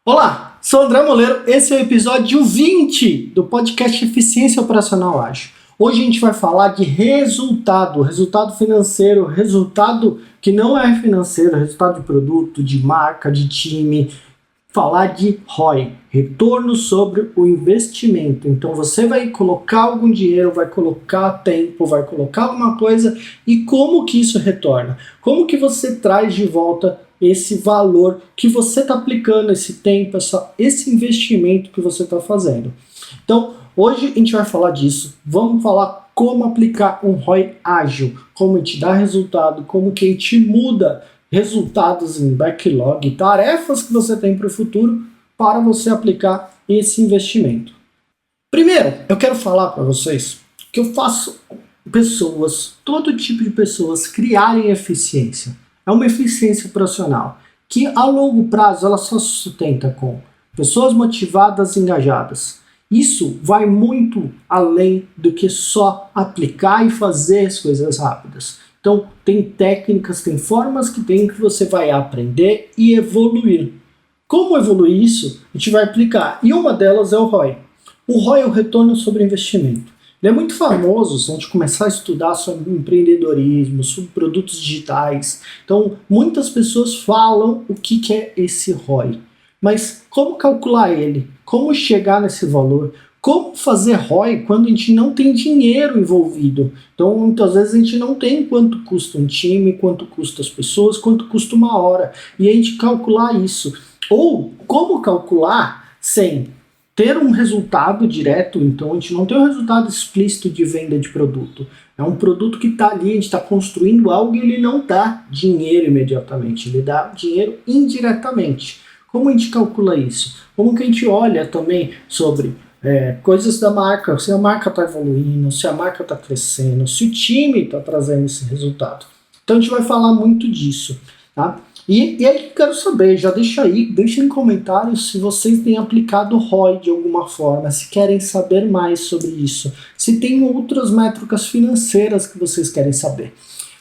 Olá, sou André Moleiro, esse é o episódio 20 do podcast Eficiência Operacional Ágil. Hoje a gente vai falar de resultado financeiro, resultado que não é financeiro, resultado de produto, de marca, de time, falar de ROI, retorno sobre o investimento. Então você vai colocar algum dinheiro, vai colocar tempo, vai colocar alguma coisa e como que isso retorna? Como que você traz de volta esse valor que você está aplicando, esse tempo, esse investimento que você está fazendo? Então, hoje a gente vai falar disso. Vamos falar como aplicar um ROI ágil, como te dá resultado, como que a gente muda resultados em backlog, tarefas que você tem para o futuro para você aplicar esse investimento. Primeiro, eu quero falar para vocês que eu faço pessoas, todo tipo de pessoas, criarem eficiência. É uma eficiência profissional que a longo prazo ela só se sustenta com pessoas motivadas e engajadas. Isso vai muito além do que só aplicar e fazer as coisas rápidas. Então, tem técnicas, tem formas que você vai aprender e evoluir. Como evoluir isso? A gente vai aplicar. E uma delas é o ROI. O ROI é o retorno sobre investimento. Ele é muito famoso se a gente começar a estudar sobre empreendedorismo, sobre produtos digitais. Então, muitas pessoas falam o que é esse ROI. Mas como calcular ele? Como chegar nesse valor? Como fazer ROI quando a gente não tem dinheiro envolvido? Então, muitas vezes a gente não tem quanto custa um time, quanto custa as pessoas, quanto custa uma hora. E a gente calcular isso. Ou como calcular sem ter um resultado direto. Então, a gente não tem um resultado explícito de venda de produto. É um produto que está ali, a gente está construindo algo e ele não dá dinheiro imediatamente. Ele dá dinheiro indiretamente. Como a gente calcula isso? Como que a gente olha também sobre coisas da marca, se a marca está evoluindo, se a marca está crescendo, se o time está trazendo esse resultado. Então a gente vai falar muito disso, tá? E aí quero saber, já deixa em comentários se vocês têm aplicado o ROI de alguma forma, se querem saber mais sobre isso, se tem outras métricas financeiras que vocês querem saber.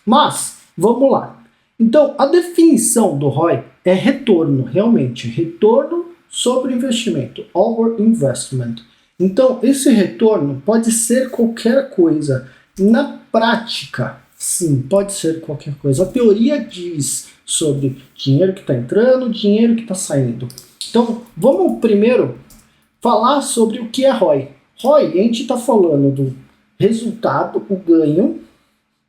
Mas, vamos lá. Então, a definição do ROI é retorno, realmente, retorno sobre investimento, over investment. Então, esse retorno pode ser qualquer coisa. Na prática, sim, pode ser qualquer coisa. A teoria diz sobre dinheiro que está entrando, dinheiro que está saindo. Então, vamos primeiro falar sobre o que é ROI. ROI, a gente está falando do resultado, o ganho,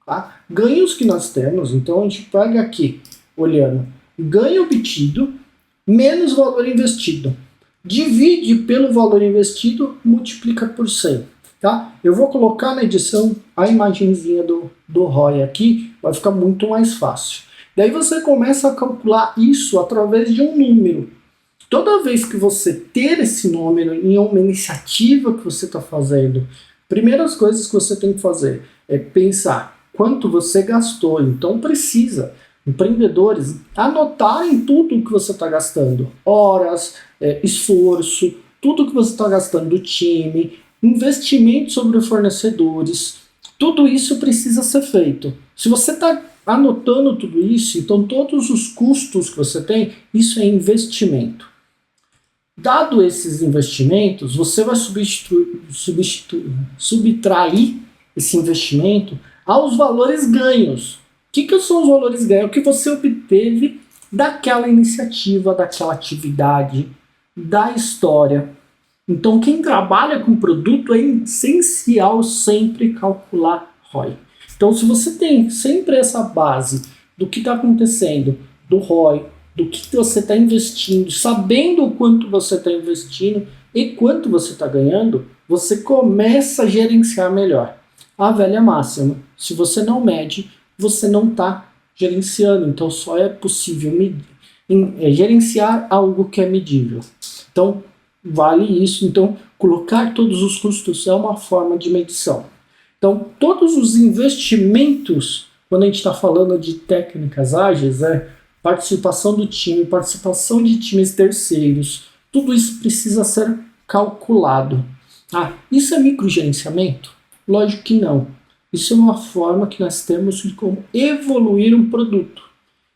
tá? Ganhos que nós temos. Então, a gente pega aqui, olhando, ganho obtido menos valor investido. Divide pelo valor investido, multiplica por 100. Tá? Eu vou colocar na edição a imagenzinha do ROI aqui, vai ficar muito mais fácil. Daí você começa a calcular isso através de um número. Toda vez que você ter esse número em uma iniciativa que você está fazendo, primeiras coisas que você tem que fazer é pensar quanto você gastou. Então precisa empreendedores anotarem tudo que você está gastando, horas, esforço, tudo que você está gastando do time, investimento sobre fornecedores, tudo isso precisa ser feito. Se você está anotando tudo isso, então todos os custos que você tem, isso é investimento. Dado esses investimentos, você vai subtrair esse investimento aos valores ganhos. O que são os valores ganhos? O que você obteve daquela iniciativa, daquela atividade, da história. Então, quem trabalha com produto é essencial sempre calcular ROI. Então, se você tem sempre essa base do que está acontecendo, do ROI, do que você está investindo, sabendo o quanto você está investindo e quanto você está ganhando, você começa a gerenciar melhor. A velha máxima, se você não mede, você não está gerenciando. Então, só é possível gerenciar algo que é medível. Então, vale isso. Então, colocar todos os custos é uma forma de medição. Então, todos os investimentos, quando a gente está falando de técnicas ágeis, participação do time, participação de times terceiros, tudo isso precisa ser calculado. Isso é microgerenciamento? Lógico que não. Isso é uma forma que nós temos de como evoluir um produto.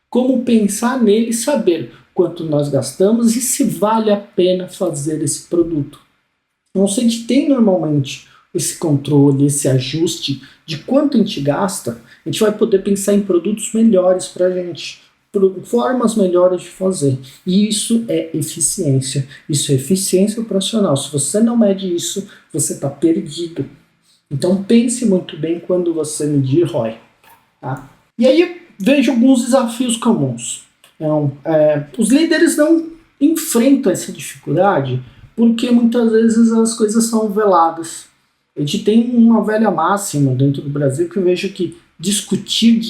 Como pensar nele e saber quanto nós gastamos e se vale a pena fazer esse produto. Então, se a gente tem normalmente esse controle, esse ajuste de quanto a gente gasta, a gente vai poder pensar em produtos melhores para a gente, formas melhores de fazer. E isso é eficiência. Isso é eficiência operacional. Se você não mede isso, você está perdido. Então pense muito bem quando você medir ROI. Tá? E aí vejo alguns desafios comuns. Então, os líderes não enfrentam essa dificuldade porque muitas vezes as coisas são veladas. A gente tem uma velha máxima dentro do Brasil que eu vejo que discutir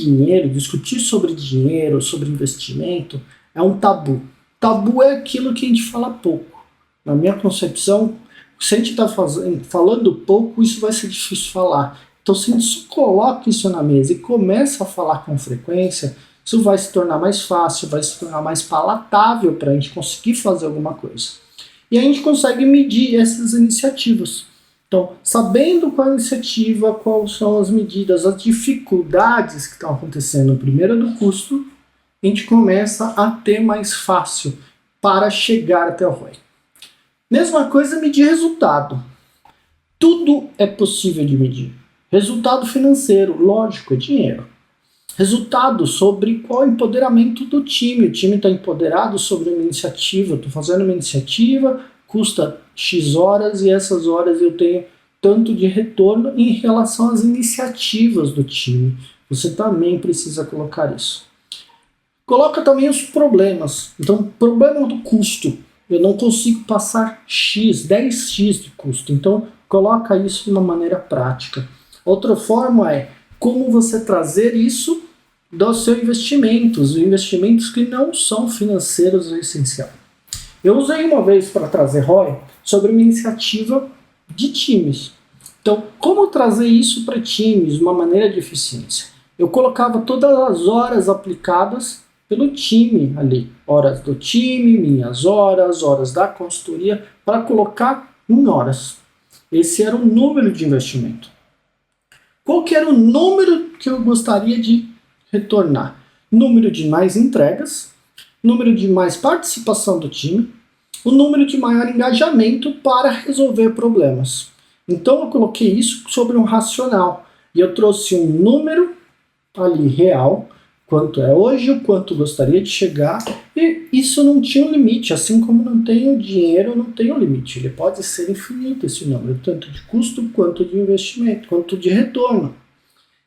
sobre dinheiro, sobre investimento, é um tabu. Tabu é aquilo que a gente fala pouco. Na minha concepção, se a gente está falando pouco, isso vai ser difícil falar. Então, se a gente só coloca isso na mesa e começa a falar com frequência, isso vai se tornar mais fácil, vai se tornar mais palatável para a gente conseguir fazer alguma coisa. E a gente consegue medir essas iniciativas. Então, sabendo qual a iniciativa, quais são as medidas, as dificuldades que estão acontecendo, primeiro do custo, a gente começa a ter mais fácil para chegar até o ROI. Mesma coisa medir resultado. Tudo é possível de medir. Resultado financeiro, lógico, é dinheiro. Resultado sobre qual é o empoderamento do time. O time está empoderado sobre uma iniciativa. Estou fazendo uma iniciativa, custa X horas e essas horas eu tenho tanto de retorno em relação às iniciativas do time. Você também precisa colocar isso. Coloca também os problemas. Então, problema do custo. Eu não consigo passar X, 10X de custo. Então, coloca isso de uma maneira prática. Outra forma é como você trazer isso dos seus investimentos, investimentos que não são financeiros essenciais. Eu usei uma vez para trazer ROI sobre uma iniciativa de times. Então, como trazer isso para times de uma maneira de eficiência? Eu colocava todas as horas aplicadas pelo time ali. Horas do time, minhas horas da consultoria, para colocar em horas. Esse era o número de investimento. Qual que era o número que eu gostaria de retornar? Número de mais entregas, número de mais participação do time, o número de maior engajamento para resolver problemas. Então eu coloquei isso sobre um racional e eu trouxe um número ali real, quanto é hoje, o quanto gostaria de chegar, e isso não tinha um limite, assim como não tem o dinheiro, não tem um limite. Ele pode ser infinito esse número, tanto de custo quanto de investimento, quanto de retorno.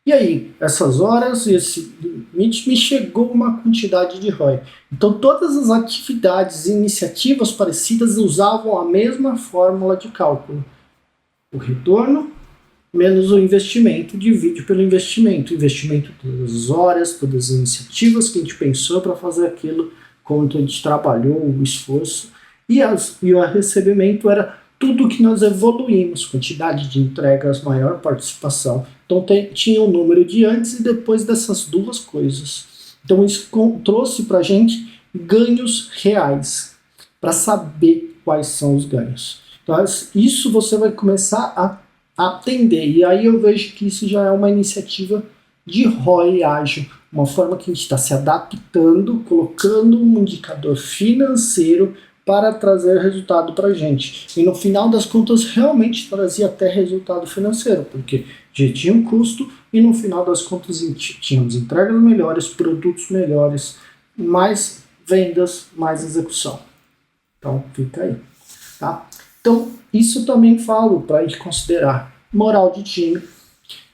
E aí, essas horas e esse limite me chegou uma quantidade de ROI. Então todas as atividades e iniciativas parecidas usavam a mesma fórmula de cálculo. O retorno menos o investimento, divide pelo investimento. Investimento todas as horas, todas as iniciativas que a gente pensou para fazer aquilo, quanto a gente trabalhou, o esforço. E o recebimento era tudo que nós evoluímos, quantidade de entregas, maior participação. Então tinha o número de antes e depois dessas duas coisas. Então isso trouxe para a gente ganhos reais, para saber quais são os ganhos. Então isso você vai começar a atender. E aí eu vejo que isso já é uma iniciativa de ROI ágil, uma forma que a gente está se adaptando, colocando um indicador financeiro para trazer resultado para a gente. E no final das contas realmente trazia até resultado financeiro, porque já tinha um custo e no final das contas tínhamos entregas melhores, produtos melhores, mais vendas, mais execução. Então fica aí. Tá? Então isso também falo para a gente considerar moral de time. A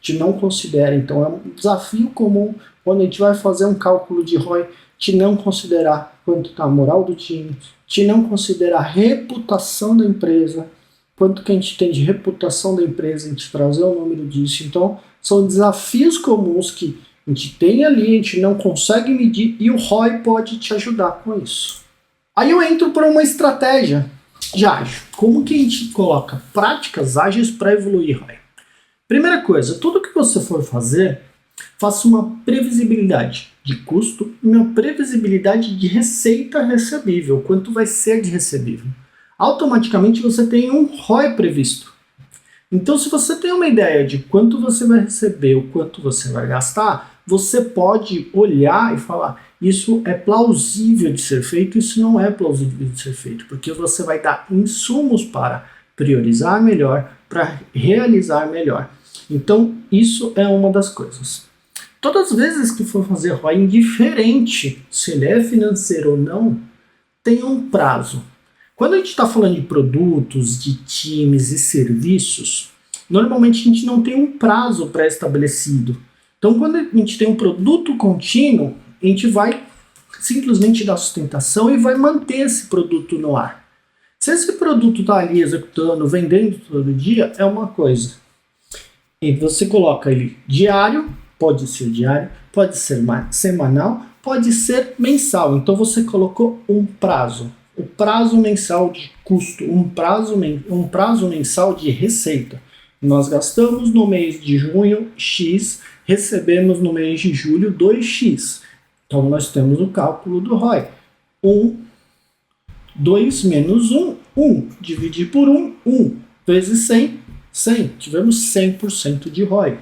gente não considera, então é um desafio comum quando a gente vai fazer um cálculo de ROI, de não considerar quanto está a moral do time, de não considerar a reputação da empresa, quanto que a gente tem de reputação da empresa, a gente trazer o número disso. Então, são desafios comuns que a gente tem ali, a gente não consegue medir e o ROI pode te ajudar com isso. Aí eu entro para uma estratégia de ágil. Como que a gente coloca práticas ágeis para evoluir ROI? Primeira coisa, tudo que você for fazer, faça uma previsibilidade de custo e uma previsibilidade de receita recebível, quanto vai ser de recebível. Automaticamente você tem um ROI previsto. Então, se você tem uma ideia de quanto você vai receber, o quanto você vai gastar, você pode olhar e falar, Isso é plausível de ser feito, isso não é plausível de ser feito, porque você vai dar insumos para priorizar melhor, para realizar melhor. Então, isso é uma das coisas. Todas as vezes que for fazer ROI, indiferente se ele é financeiro ou não, tem um prazo. Quando a gente está falando de produtos, de times e serviços, normalmente a gente não tem um prazo pré-estabelecido. Então, quando a gente tem um produto contínuo, a gente vai simplesmente dar sustentação e vai manter esse produto no ar. Se esse produto está ali executando, vendendo todo dia, é uma coisa. E você coloca ele diário, pode ser semanal, pode ser mensal. Então você colocou um prazo. O prazo mensal de custo, um prazo mensal de receita. Nós gastamos no mês de junho X, recebemos no mês de julho 2X. Então nós temos o cálculo do ROI. 2 menos 1. Dividir por 1 vezes 100, 100. Tivemos 100% de ROI.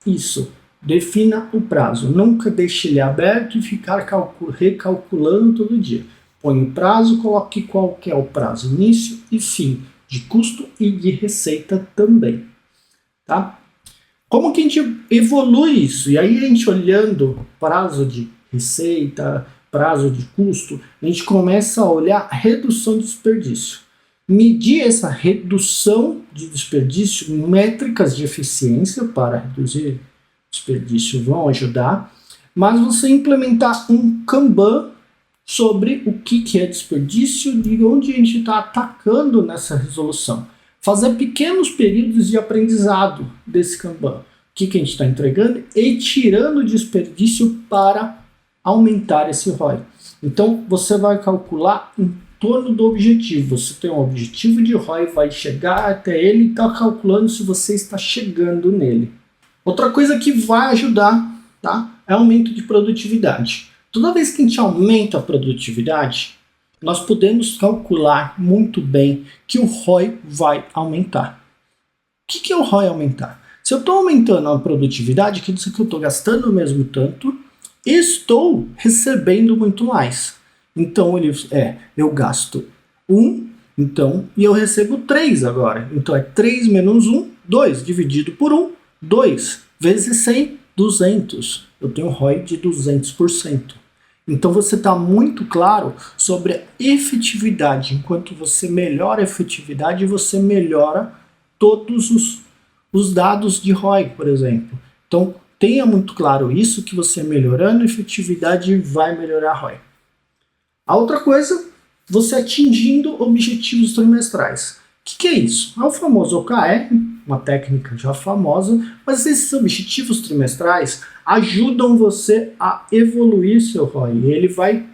Isso. Defina o prazo. Nunca deixe ele aberto e ficar recalculando todo dia. Põe o prazo, coloque qual que é o prazo, início e fim, de custo e de receita também. Tá? Como que a gente evolui isso? E aí a gente olhando prazo de receita, prazo de custo, a gente começa a olhar redução de desperdício. Medir essa redução de desperdício, métricas de eficiência para reduzir desperdício vão ajudar, mas você implementar um Kanban sobre o que é desperdício e onde a gente está atacando nessa resolução. Fazer pequenos períodos de aprendizado desse Kanban. O que a gente está entregando e tirando desperdício para aumentar esse ROI. Então, você vai calcular em torno do objetivo. Você tem um objetivo de ROI, vai chegar até ele e está calculando se você está chegando nele. Outra coisa que vai ajudar, tá, é aumento de produtividade. Toda vez que a gente aumenta a produtividade, nós podemos calcular muito bem que o ROI vai aumentar. O que é o ROI aumentar? Se eu estou aumentando a produtividade, quer dizer que eu estou gastando o mesmo tanto e estou recebendo muito mais. Então, eu gasto 1, então, e eu recebo 3 agora. Então, é 3 menos 1, 2, dividido por 1, 2, vezes 100, 200. Eu tenho um ROI de 200%. Então, você está muito claro sobre a efetividade. Enquanto você melhora a efetividade, você melhora todos os dados de ROI, por exemplo. Então, tenha muito claro isso, que você melhorando a efetividade vai melhorar a ROI. A outra coisa, você atingindo objetivos trimestrais. O que é isso? É o famoso OKR, uma técnica já famosa, mas esses objetivos trimestrais ajudam você a evoluir seu ROI. Ele vai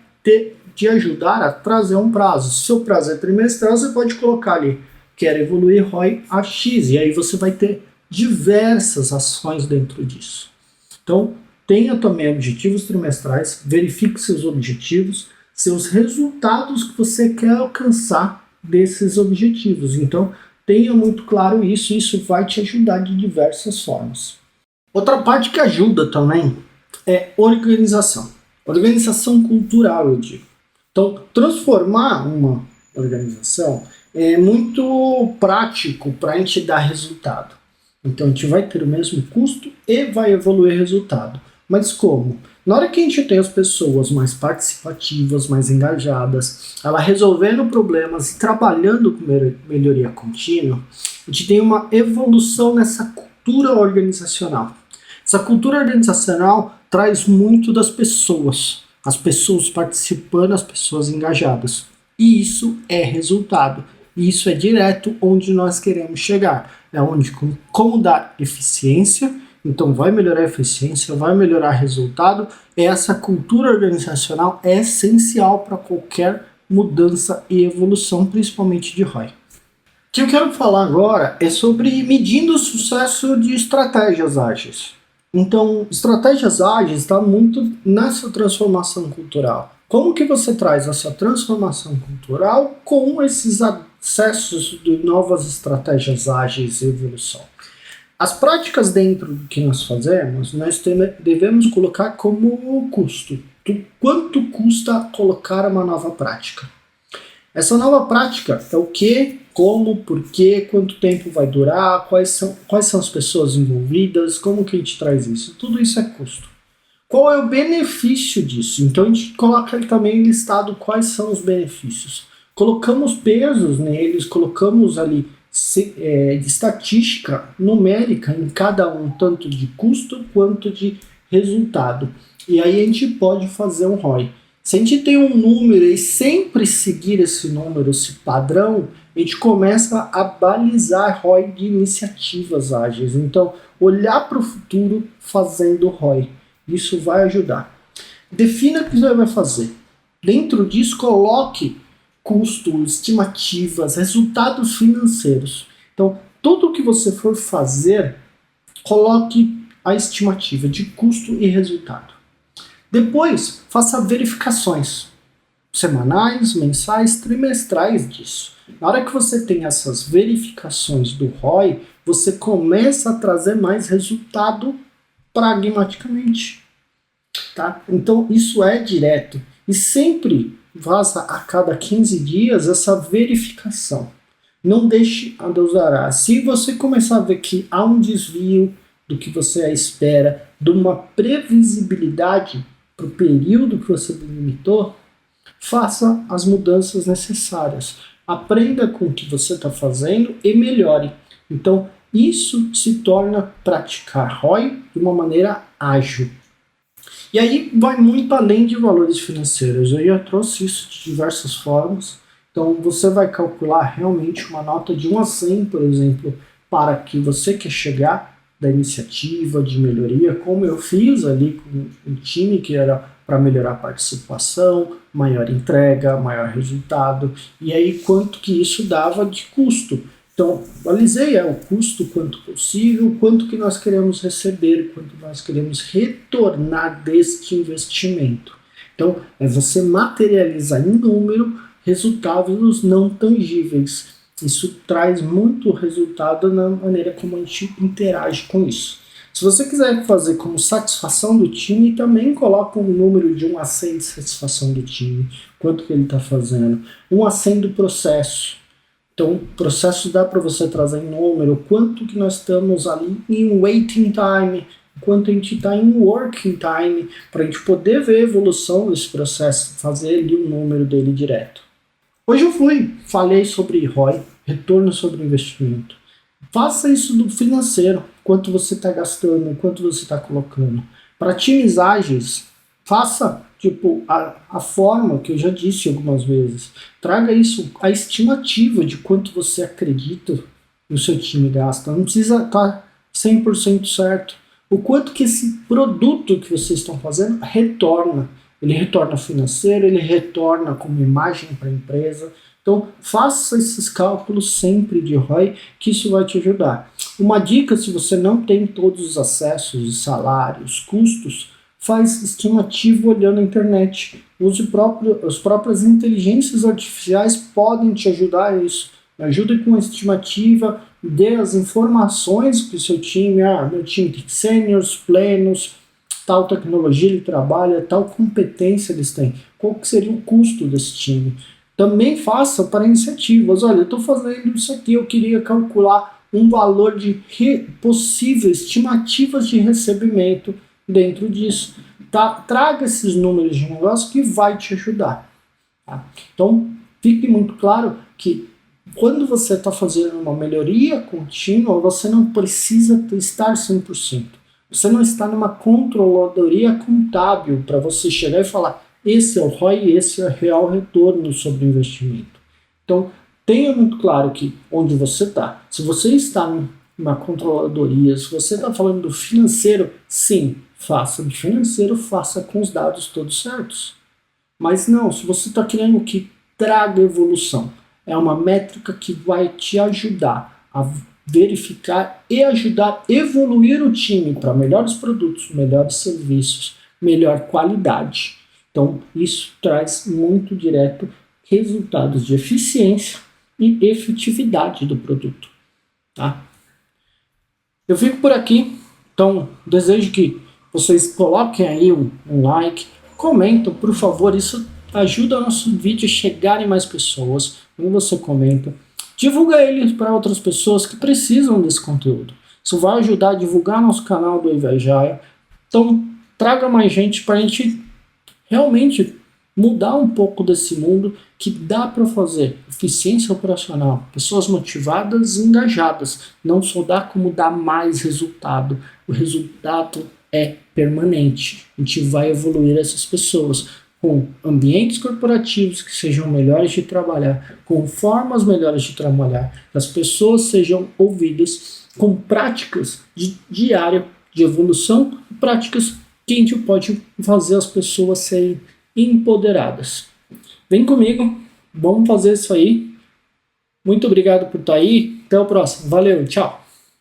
te ajudar a trazer um prazo. Se o seu prazo é trimestral, você pode colocar ali, quero evoluir ROI a X, e aí você vai ter diversas ações dentro disso. Então, tenha também objetivos trimestrais, verifique seus objetivos, seus resultados que você quer alcançar desses objetivos. Então, tenha muito claro isso, e isso vai te ajudar de diversas formas. Outra parte que ajuda também é organização. Organização cultural, eu digo. Então, transformar uma organização é muito prático para a gente dar resultado. Então, a gente vai ter o mesmo custo e vai evoluir resultado. Mas como? Na hora que a gente tem as pessoas mais participativas, mais engajadas, ela resolvendo problemas e trabalhando com melhoria contínua, a gente tem uma evolução nessa cultura organizacional. Essa cultura organizacional traz muito das pessoas, as pessoas participando, as pessoas engajadas. E isso é resultado. E isso é direto onde nós queremos chegar. É onde como dar eficiência. Então vai melhorar a eficiência, vai melhorar o resultado. Essa cultura organizacional é essencial para qualquer mudança e evolução, principalmente de ROI. O que eu quero falar agora é sobre medindo o sucesso de estratégias ágeis. Então, estratégias ágeis está muito nessa transformação cultural. Como que você traz essa transformação cultural com esses acessos de novas estratégias ágeis e evolução? As práticas dentro do que nós fazemos, nós devemos colocar como custo. quanto custa colocar uma nova prática. Essa nova prática é o que, como, porquê, quanto tempo vai durar, quais são as pessoas envolvidas, como que a gente traz isso. Tudo isso é custo. Qual é o benefício disso? Então a gente coloca ali também listado quais são os benefícios. Colocamos pesos neles, colocamos ali estatística numérica em cada um, tanto de custo quanto de resultado. E aí a gente pode fazer um ROI. Se a gente tem um número e sempre seguir esse número, esse padrão, a gente começa a balizar ROI de iniciativas ágeis. Então, olhar para o futuro fazendo ROI. Isso vai ajudar. Defina o que você vai fazer. Dentro disso, coloque custo, estimativas, resultados financeiros. Então, tudo que você for fazer, coloque a estimativa de custo e resultado. Depois, faça verificações semanais, mensais, trimestrais disso. Na hora que você tem essas verificações do ROI, você começa a trazer mais resultado pragmaticamente. Tá? Então, isso é direto. E sempre faça a cada 15 dias essa verificação. Não deixe a dosar. Se você começar a ver que há um desvio do que você espera, de uma previsibilidade para o período que você delimitou, faça as mudanças necessárias. Aprenda com o que você está fazendo e melhore. Então, isso se torna praticar ROI de uma maneira ágil. E aí vai muito além de valores financeiros. Eu já trouxe isso de diversas formas. Então, você vai calcular realmente uma nota de 1 a 100, por exemplo, para que você quer chegar da iniciativa de melhoria, como eu fiz ali com o time, que era para melhorar a participação, maior entrega, maior resultado, e aí quanto que isso dava de custo. Então, balizei o custo quanto possível, quanto que nós queremos receber, quanto nós queremos retornar deste investimento. Então, é você materializar em número resultados não tangíveis. Isso traz muito resultado na maneira como a gente interage com isso. Se você quiser fazer como satisfação do time, também coloca um número de 1 a 100 de satisfação do time. Quanto que ele está fazendo. 1 a 100 do processo. Então, o processo dá para você trazer em número. Quanto que nós estamos ali em waiting time. Quanto a gente está em working time. Para a gente poder ver a evolução desse processo. Fazer ali o número dele direto. Hoje eu falei sobre ROI, retorno sobre investimento. Faça isso do financeiro, quanto você está gastando, quanto você está colocando. Para times ágeis, faça a forma que eu já disse algumas vezes. Traga isso, a estimativa de quanto você acredita no seu time gasta. Não precisa estar 100% certo. O quanto que esse produto que vocês estão fazendo retorna. Ele retorna financeiro, ele retorna como imagem para a empresa. Então, faça esses cálculos sempre de ROI, que isso vai te ajudar. Uma dica, se você não tem todos os acessos, salários, custos, faz estimativa olhando na internet. As próprias inteligências artificiais podem te ajudar a isso. Ajude com a estimativa, dê as informações para o seu time. Meu time tem sêniors, plenos, tal tecnologia ele trabalha, tal competência eles têm, qual que seria o custo desse time. Também faça para iniciativas, olha, eu estou fazendo isso aqui, eu queria calcular um valor de possíveis estimativas de recebimento dentro disso. Tá? Traga esses números de negócio que vai te ajudar. Tá? Então, fique muito claro que quando você está fazendo uma melhoria contínua, você não precisa estar 100%. Você não está numa controladoria contábil para você chegar e falar esse é o ROI e esse é o real retorno sobre o investimento. Então, tenha muito claro que onde você está. Se você está numa controladoria, se você está falando do financeiro, sim, faça de financeiro, faça com os dados todos certos. Mas não, se você está querendo que traga evolução, é uma métrica que vai te ajudar a verificar e ajudar a evoluir o time para melhores produtos, melhores serviços, melhor qualidade. Então, isso traz muito direto resultados de eficiência e efetividade do produto. Tá? Eu fico por aqui, então desejo que vocês coloquem aí um like, Comentam, por favor, isso ajuda o nosso vídeo a chegar em mais pessoas. Quando você comenta, divulga ele para outras pessoas que precisam desse conteúdo. Isso vai ajudar a divulgar nosso canal do Invejaia. Então, traga mais gente para a gente realmente mudar um pouco desse mundo que dá para fazer. Eficiência operacional, pessoas motivadas e engajadas. Não só dá como dá mais resultado. O resultado é permanente. A gente vai evoluir essas pessoas com ambientes corporativos que sejam melhores de trabalhar, com formas melhores de trabalhar, que as pessoas sejam ouvidas, com práticas diárias de evolução, práticas que a gente pode fazer as pessoas serem empoderadas. Vem comigo, vamos fazer isso aí. Muito obrigado por estar aí. Até o próximo. Valeu, tchau.